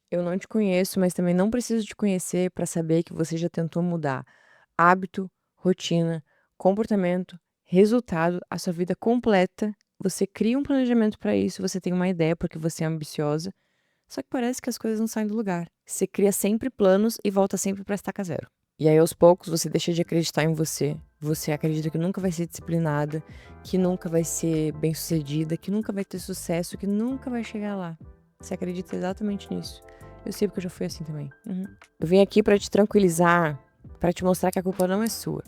Eu não te conheço, mas também não preciso te conhecer para saber que você já tentou mudar hábito, rotina, comportamento, resultado, a sua vida completa. Você cria um planejamento para isso, você tem uma ideia porque você é ambiciosa, só que parece que as coisas não saem do lugar. Você cria sempre planos e volta sempre para estaca zero. E aí, aos poucos, você deixa de acreditar em você. Você acredita que nunca vai ser disciplinada, que nunca vai ser bem-sucedida, que nunca vai ter sucesso, que nunca vai chegar lá. Você acredita exatamente nisso. Eu sei porque eu já fui assim também. Uhum. Eu vim aqui pra te tranquilizar, pra te mostrar que a culpa não é sua.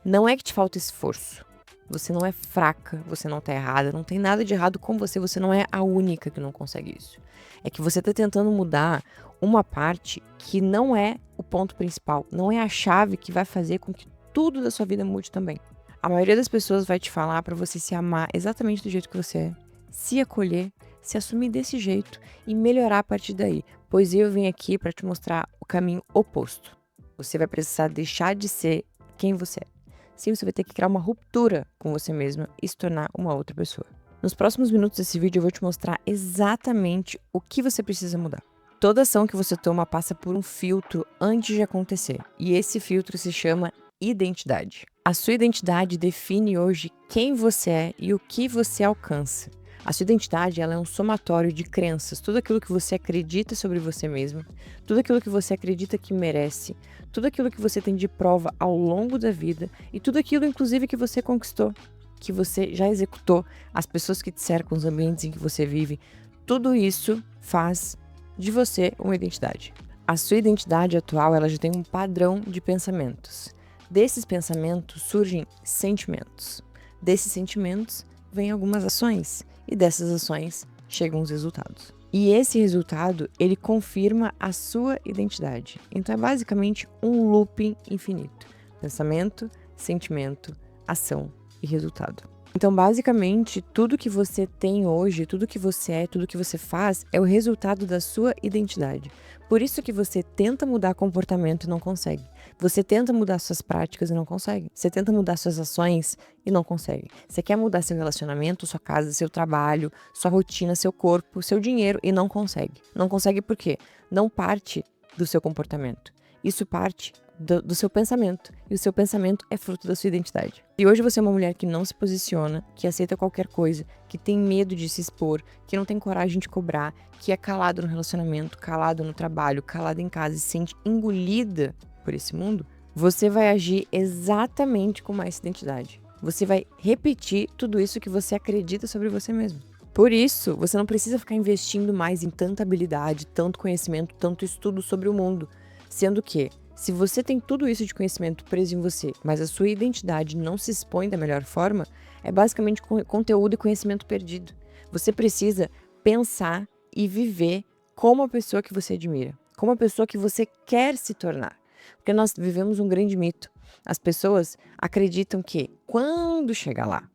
Não é que te falta esforço. Você não é fraca, você não tá errada, não tem nada de errado com você, você não é a única que não consegue isso. É que você tá tentando mudar uma parte que não é o ponto principal, não é a chave que vai fazer com que tudo da sua vida mude também. A maioria das pessoas vai te falar pra você se amar exatamente do jeito que você é, se acolher, se assumir desse jeito e melhorar a partir daí, pois eu vim aqui pra te mostrar o caminho oposto. Você vai precisar deixar de ser quem você é. Sim, você vai ter que criar uma ruptura com você mesma e se tornar uma outra pessoa. Nos próximos minutos desse vídeo eu vou te mostrar exatamente o que você precisa mudar. Toda ação que você toma passa por um filtro antes de acontecer, e esse filtro se chama identidade. A sua identidade define hoje quem você é e o que você alcança. A sua identidade, ela é um somatório de crenças, tudo aquilo que você acredita sobre você mesmo, tudo aquilo que você acredita que merece, tudo aquilo que você tem de prova ao longo da vida e tudo aquilo, inclusive, que você conquistou, que você já executou, as pessoas que te cercam, os ambientes em que você vive, tudo isso faz de você uma identidade. A sua identidade atual, ela já tem um padrão de pensamentos. Desses pensamentos surgem sentimentos. Desses sentimentos vêm algumas ações e dessas ações chegam os resultados. E esse resultado, ele confirma a sua identidade. Então é basicamente um looping infinito. Pensamento, sentimento, ação e resultado. Então, basicamente, tudo que você tem hoje, tudo que você é, tudo que você faz é o resultado da sua identidade. Por isso que você tenta mudar comportamento e não consegue. Você tenta mudar suas práticas e não consegue. Você tenta mudar suas ações e não consegue. Você quer mudar seu relacionamento, sua casa, seu trabalho, sua rotina, seu corpo, seu dinheiro e não consegue. Não consegue por quê? Não parte do seu comportamento. Isso parte do seu pensamento. E o seu pensamento é fruto da sua identidade. E hoje você é uma mulher que não se posiciona, que aceita qualquer coisa, que tem medo de se expor, que não tem coragem de cobrar, que é calado no relacionamento, calado no trabalho, calado em casa e se sente engolida por esse mundo, você vai agir exatamente com essa identidade. Você vai repetir tudo isso que você acredita sobre você mesmo. Por isso, você não precisa ficar investindo mais em tanta habilidade, tanto conhecimento, tanto estudo sobre o mundo. Sendo que, se você tem tudo isso de conhecimento preso em você, mas a sua identidade não se expõe da melhor forma, é basicamente conteúdo e conhecimento perdido. Você precisa pensar e viver como a pessoa que você admira, como a pessoa que você quer se tornar. Porque nós vivemos um grande mito. As pessoas acreditam que quando chegar lá,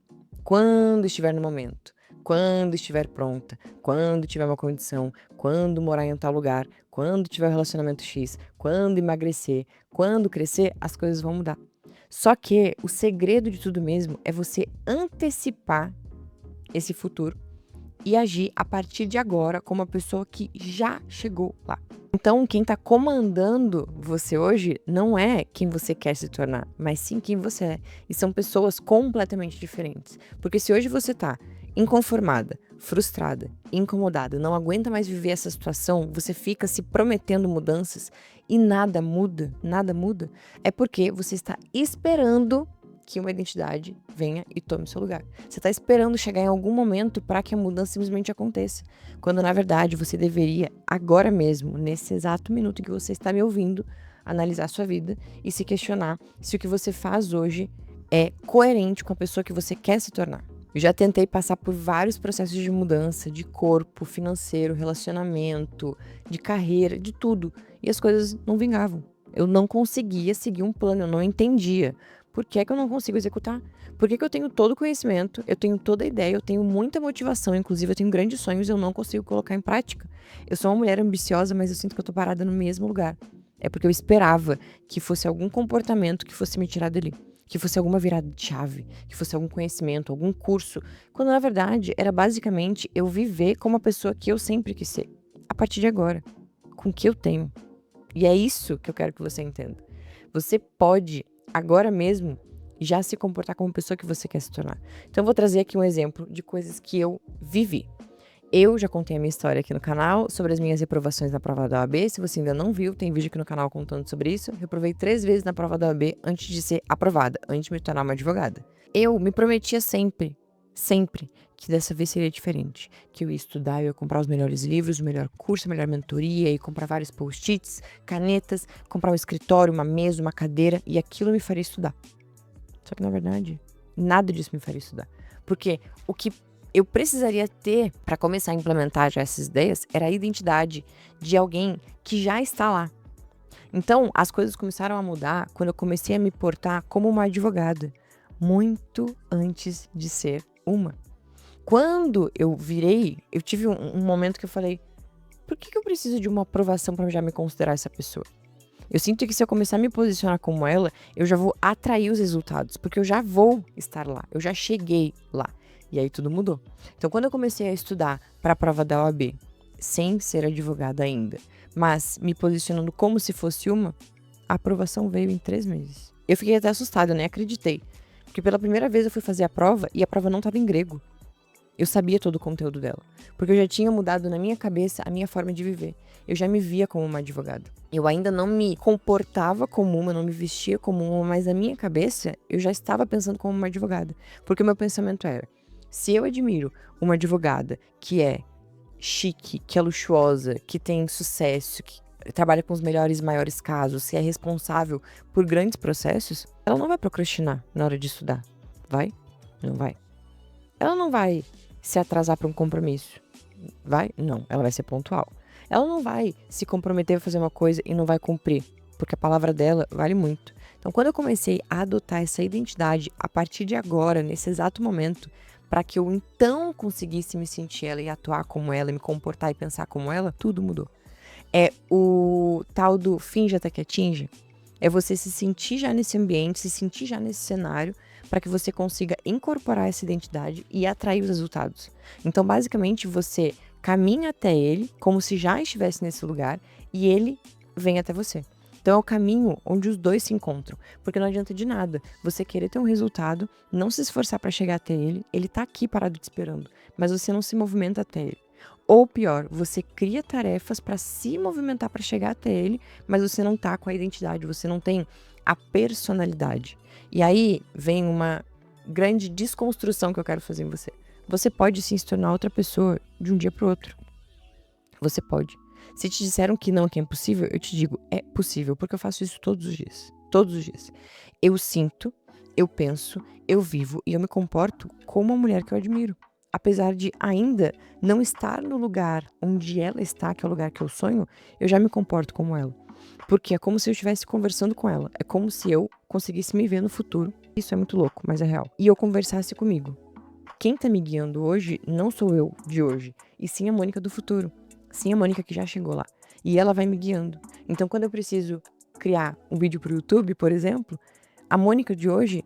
quando estiver no momento, quando estiver pronta, quando tiver uma condição, quando morar em tal lugar, quando tiver um relacionamento X, quando emagrecer, quando crescer, as coisas vão mudar. Só que o segredo de tudo mesmo é você antecipar esse futuro e agir a partir de agora como uma pessoa que já chegou lá. Então, quem está comandando você hoje não é quem você quer se tornar, mas sim quem você é. E são pessoas completamente diferentes. Porque se hoje você está inconformada, frustrada, incomodada, não aguenta mais viver essa situação, você fica se prometendo mudanças e nada muda, é porque você está esperando que uma identidade venha e tome seu lugar. Você está esperando chegar em algum momento para que a mudança simplesmente aconteça, quando na verdade você deveria, agora mesmo, nesse exato minuto que você está me ouvindo, analisar sua vida e se questionar se o que você faz hoje é coerente com a pessoa que você quer se tornar. Eu já tentei passar por vários processos de mudança, de corpo, financeiro, relacionamento, de carreira, de tudo, e as coisas não vingavam. Eu não conseguia seguir um plano, eu não entendia. Por que é que eu não consigo executar? Por que que eu tenho todo o conhecimento, eu tenho toda a ideia, eu tenho muita motivação, inclusive eu tenho grandes sonhos e eu não consigo colocar em prática? Eu sou uma mulher ambiciosa, mas eu sinto que eu tô parada no mesmo lugar. É porque eu esperava que fosse algum comportamento que fosse me tirar dali, que fosse alguma virada de chave, que fosse algum conhecimento, algum curso, quando na verdade era basicamente eu viver como a pessoa que eu sempre quis ser, a partir de agora. com o que eu tenho. E é isso que eu quero que você entenda. Você pode, agora mesmo, já se comportar como pessoa que você quer se tornar. Então eu vou trazer aqui um exemplo de coisas que eu vivi. Eu já contei a minha história aqui no canal sobre as minhas reprovações na prova da OAB. Se você ainda não viu, tem vídeo aqui no canal contando sobre isso. Eu reprovei 3 vezes na prova da OAB antes de ser aprovada, antes de me tornar uma advogada. Eu me prometia sempre, que dessa vez seria diferente. Que eu ia estudar, eu ia comprar os melhores livros, o melhor curso, a melhor mentoria, ia comprar vários post-its, canetas, comprar um escritório, uma mesa, uma cadeira, e aquilo me faria estudar. Só que, na verdade, nada disso me faria estudar. Porque o que eu precisaria ter para começar a implementar já essas ideias era a identidade de alguém que já está lá. Então, as coisas começaram a mudar quando eu comecei a me portar como uma advogada, muito antes de ser uma. Quando eu virei, eu tive um momento que eu falei, por que eu preciso de uma aprovação para já me considerar essa pessoa? Eu sinto que se eu começar a me posicionar como ela, eu já vou atrair os resultados, porque eu já vou estar lá, eu já cheguei lá. E aí tudo mudou. Então, quando eu comecei a estudar para a prova da OAB, sem ser advogada ainda, mas me posicionando como se fosse uma, a aprovação veio em 3 meses. Eu fiquei até assustada, eu nem acreditei. Porque pela primeira vez eu fui fazer a prova e a prova não estava em grego. Eu sabia todo o conteúdo dela. Porque eu já tinha mudado na minha cabeça a minha forma de viver. Eu já me via como uma advogada. Eu ainda não me comportava como uma, não me vestia como uma, mas na minha cabeça eu já estava pensando como uma advogada. Porque o meu pensamento era, se eu admiro uma advogada que é chique, que é luxuosa, que tem sucesso, que trabalha com os melhores e maiores casos, que é responsável por grandes processos, ela não vai procrastinar na hora de estudar. Vai? Não vai. Ela não vai se atrasar para um compromisso. Vai? Não. Ela vai ser pontual. Ela não vai se comprometer a fazer uma coisa e não vai cumprir, porque a palavra dela vale muito. Então, quando eu comecei a adotar essa identidade a partir de agora, nesse exato momento, para que eu então conseguisse me sentir ela e atuar como ela, e me comportar e pensar como ela, tudo mudou. É o tal do finge até que atinja. É você se sentir já nesse ambiente, se sentir já nesse cenário, para que você consiga incorporar essa identidade e atrair os resultados. Então, basicamente, você caminha até ele, como se já estivesse nesse lugar, e ele vem até você. Então é o caminho onde os dois se encontram, porque não adianta de nada você querer ter um resultado, não se esforçar para chegar até ele, ele tá aqui parado te esperando, mas você não se movimenta até ele. Ou pior, você cria tarefas para se movimentar para chegar até ele, mas você não tá com a identidade, você não tem a personalidade. E aí vem uma grande desconstrução que eu quero fazer em você. Você pode sim se tornar outra pessoa de um dia para o outro. Você pode. Se te disseram que não, que é impossível, eu te digo, é possível, porque eu faço isso todos os dias. Todos os dias. Eu sinto, eu penso, eu vivo e eu me comporto como uma mulher que eu admiro. Apesar de ainda não estar no lugar onde ela está, que é o lugar que eu sonho, eu já me comporto como ela. Porque é como se eu estivesse conversando com ela. É como se eu conseguisse me ver no futuro. Isso é muito louco, mas é real. E eu conversasse comigo. Quem tá me guiando hoje não sou eu de hoje, e sim a Mônica do futuro. Sim, a Mônica que já chegou lá. E ela vai me guiando. Então, quando eu preciso criar um vídeo pro YouTube, por exemplo, a Mônica de hoje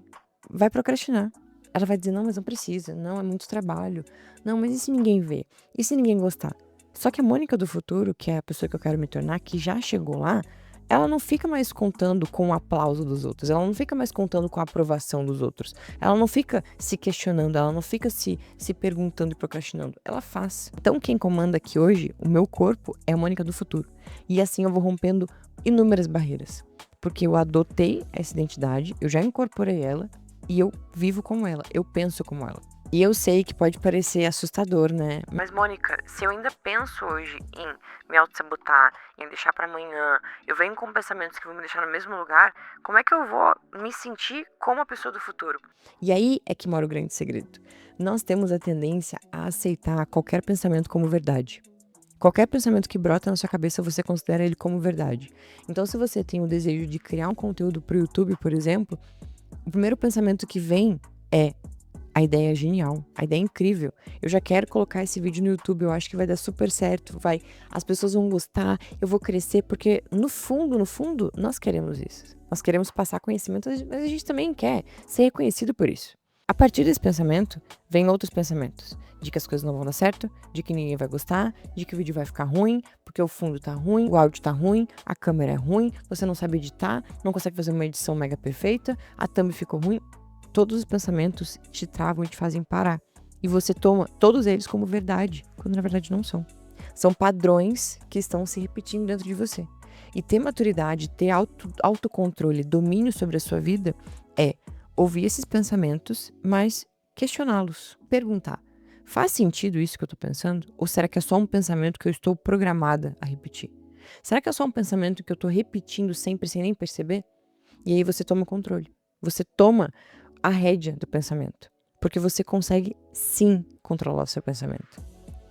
vai procrastinar. Ela vai dizer, não, mas não precisa. Não, é muito trabalho. Não, mas e se ninguém ver? E se ninguém gostar? Só que a Mônica do futuro, que é a pessoa que eu quero me tornar, que já chegou lá, ela não fica mais contando com o aplauso dos outros. Ela não fica mais contando com a aprovação dos outros. Ela não fica se questionando, ela não fica se perguntando e procrastinando. Ela faz. Então quem comanda aqui hoje, o meu corpo, é a Mônica do futuro. E assim eu vou rompendo inúmeras barreiras. Porque eu adotei essa identidade, eu já incorporei ela e eu vivo como ela, eu penso como ela. E eu sei que pode parecer assustador, né? Mas, Mônica, se eu ainda penso hoje em me auto-sabotar, em deixar pra amanhã, eu venho com pensamentos que vão me deixar no mesmo lugar, como é que eu vou me sentir como a pessoa do futuro? E aí é que mora o grande segredo. Nós temos a tendência a aceitar qualquer pensamento como verdade. Qualquer pensamento que brota na sua cabeça, você considera ele como verdade. Então, se você tem o desejo de criar um conteúdo pro YouTube, por exemplo, o primeiro pensamento que vem é: a ideia é genial, a ideia é incrível. Eu já quero colocar esse vídeo no YouTube, eu acho que vai dar super certo, as pessoas vão gostar, eu vou crescer, porque no fundo, nós queremos isso. Nós queremos passar conhecimento, mas a gente também quer ser reconhecido por isso. A partir desse pensamento, vem outros pensamentos. De que as coisas não vão dar certo, de que ninguém vai gostar, de que o vídeo vai ficar ruim, porque o fundo tá ruim, o áudio tá ruim, a câmera é ruim, você não sabe editar, não consegue fazer uma edição mega perfeita, a thumb ficou ruim. Todos os pensamentos te travam e te fazem parar. E você toma todos eles como verdade, quando na verdade não são. São padrões que estão se repetindo dentro de você. E ter maturidade, ter autocontrole, domínio sobre a sua vida é ouvir esses pensamentos, mas questioná-los. Perguntar, faz sentido isso que eu tô pensando? Ou será que é só um pensamento que eu estou programada a repetir? Será que é só um pensamento que eu tô repetindo sempre sem nem perceber? E aí você toma o controle. Você toma a rédea do pensamento. Porque você consegue sim controlar o seu pensamento.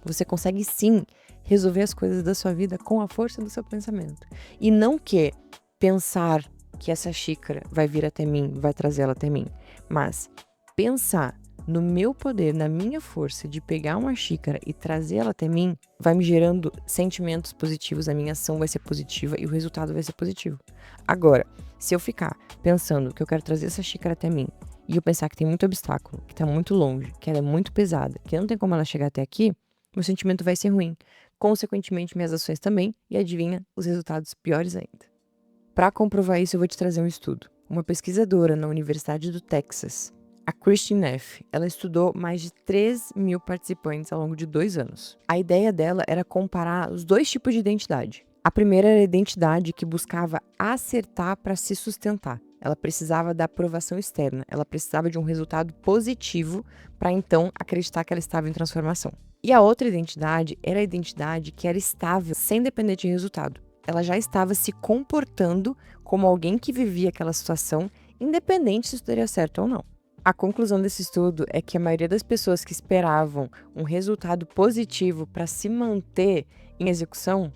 Você consegue sim resolver as coisas da sua vida com a força do seu pensamento. E não que pensar que essa xícara vai vir até mim, vai trazer ela até mim, mas pensar no meu poder, na minha força de pegar uma xícara e trazer ela até mim, vai me gerando sentimentos positivos, a minha ação vai ser positiva e o resultado vai ser positivo. Agora, se eu ficar pensando que eu quero trazer essa xícara até mim e eu pensar que tem muito obstáculo, que tá muito longe, que ela é muito pesada, que não tem como ela chegar até aqui, meu sentimento vai ser ruim. Consequentemente, minhas ações também, e adivinha, os resultados piores ainda. Para comprovar isso, eu vou te trazer um estudo. Uma pesquisadora na Universidade do Texas, a Kristin Neff, ela estudou mais de 3.000 participantes ao longo de 2 anos. A ideia dela era comparar os dois tipos de identidade. A primeira era a identidade que buscava acertar para se sustentar. Ela precisava da aprovação externa, ela precisava de um resultado positivo para então acreditar que ela estava em transformação. E a outra identidade era a identidade que era estável, sem depender de resultado. Ela já estava se comportando como alguém que vivia aquela situação, independente se isso daria certo ou não. A conclusão desse estudo é que a maioria das pessoas que esperavam um resultado positivo para se manter em execução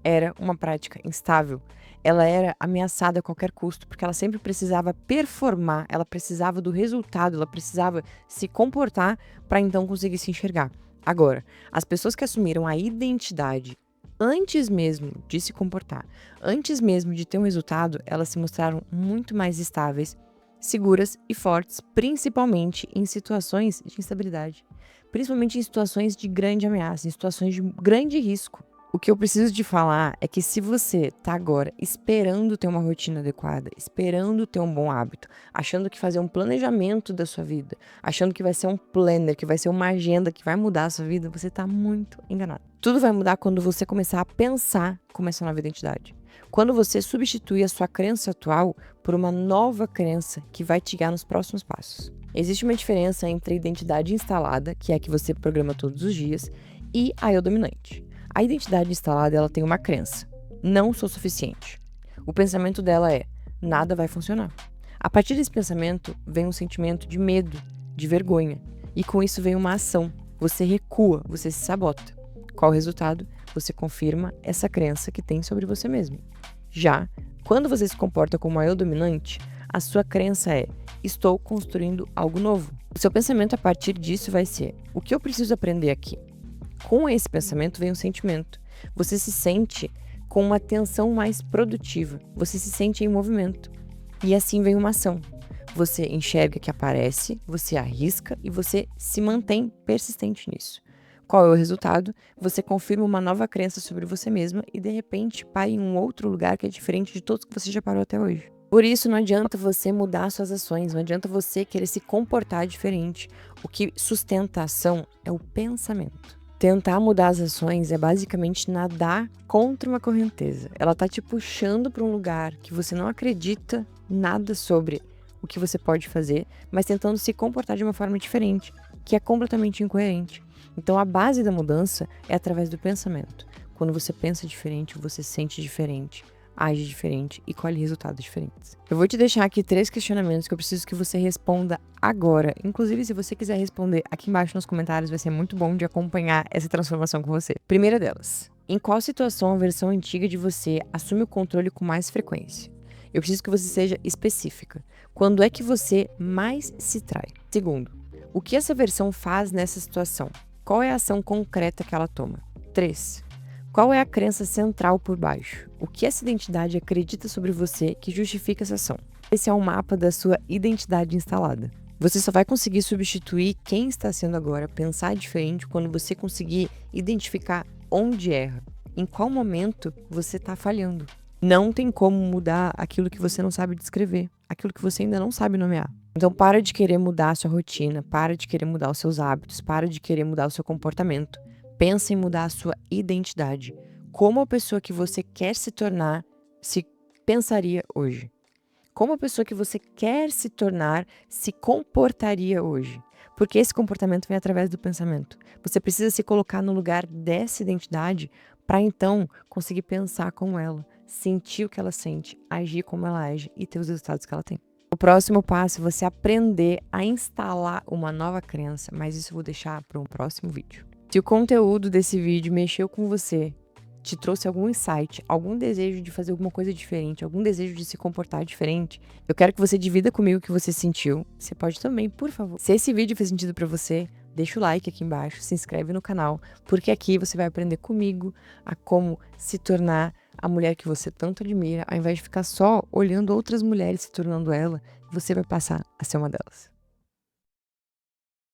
era uma prática instável. Ela era ameaçada a qualquer custo, porque ela sempre precisava performar, ela precisava do resultado, ela precisava se comportar para então conseguir se enxergar. Agora, as pessoas que assumiram a identidade antes mesmo de se comportar, antes mesmo de ter um resultado, elas se mostraram muito mais estáveis, seguras e fortes, principalmente em situações de instabilidade, principalmente em situações de grande ameaça, em situações de grande risco. O que eu preciso de falar é que se você tá agora esperando ter uma rotina adequada, esperando ter um bom hábito, achando que fazer um planejamento da sua vida, achando que vai ser um planner, que vai ser uma agenda que vai mudar a sua vida, você tá muito enganado. Tudo vai mudar quando você começar a pensar como essa nova identidade. Quando você substituir a sua crença atual por uma nova crença que vai te guiar nos próximos passos. Existe uma diferença entre a identidade instalada, que é a que você programa todos os dias, e a eu dominante. A identidade instalada, ela tem uma crença: não sou suficiente. O pensamento dela é: nada vai funcionar. A partir desse pensamento, vem um sentimento de medo, de vergonha. E com isso vem uma ação. Você recua, você se sabota. Qual o resultado? Você confirma essa crença que tem sobre você mesmo. Já, quando você se comporta como uma eu dominante, a sua crença é: estou construindo algo novo. O seu pensamento a partir disso vai ser: o que eu preciso aprender aqui? Com esse pensamento vem um sentimento. Você se sente com uma atenção mais produtiva. Você se sente em movimento. E assim vem uma ação. Você enxerga que aparece, você arrisca e você se mantém persistente nisso. Qual é o resultado? Você confirma uma nova crença sobre você mesma e de repente para em um outro lugar que é diferente de todos que você já parou até hoje. Por isso não adianta você mudar suas ações, não adianta você querer se comportar diferente. O que sustenta a ação é o pensamento. Tentar mudar as ações é basicamente nadar contra uma correnteza. Ela tá te puxando para um lugar que você não acredita nada sobre o que você pode fazer, mas tentando se comportar de uma forma diferente, que é completamente incoerente. Então a base da mudança é através do pensamento. Quando você pensa diferente, você sente diferente, age diferente e colhe resultados diferentes. Eu vou te deixar aqui 3 questionamentos que eu preciso que você responda agora. Inclusive, se você quiser responder aqui embaixo nos comentários, vai ser muito bom de acompanhar essa transformação com você. Primeira delas: em qual situação a versão antiga de você assume o controle com mais frequência? Eu preciso que você seja específica. Quando é que você mais se trai? Segundo, o que essa versão faz nessa situação? Qual é a ação concreta que ela toma? 3. Qual é a crença central por baixo? O que essa identidade acredita sobre você que justifica essa ação? Esse é um mapa da sua identidade instalada. Você só vai conseguir substituir quem está sendo agora, pensar diferente, quando você conseguir identificar onde erra, em qual momento você está falhando. Não tem como mudar aquilo que você não sabe descrever, aquilo que você ainda não sabe nomear. Então para de querer mudar a sua rotina, para de querer mudar os seus hábitos, para de querer mudar o seu comportamento. Pensa em mudar a sua identidade. Como a pessoa que você quer se tornar se pensaria hoje? Como a pessoa que você quer se tornar se comportaria hoje? Porque esse comportamento vem através do pensamento. Você precisa se colocar no lugar dessa identidade para então conseguir pensar como ela, sentir o que ela sente, agir como ela age e ter os resultados que ela tem. O próximo passo é você aprender a instalar uma nova crença, mas isso eu vou deixar para um próximo vídeo. Se o conteúdo desse vídeo mexeu com você, te trouxe algum insight, algum desejo de fazer alguma coisa diferente, algum desejo de se comportar diferente, eu quero que você divida comigo o que você sentiu. Você pode também, por favor. Se esse vídeo fez sentido pra você, deixa o like aqui embaixo, se inscreve no canal, porque aqui você vai aprender comigo a como se tornar a mulher que você tanto admira, ao invés de ficar só olhando outras mulheres se tornando ela, você vai passar a ser uma delas.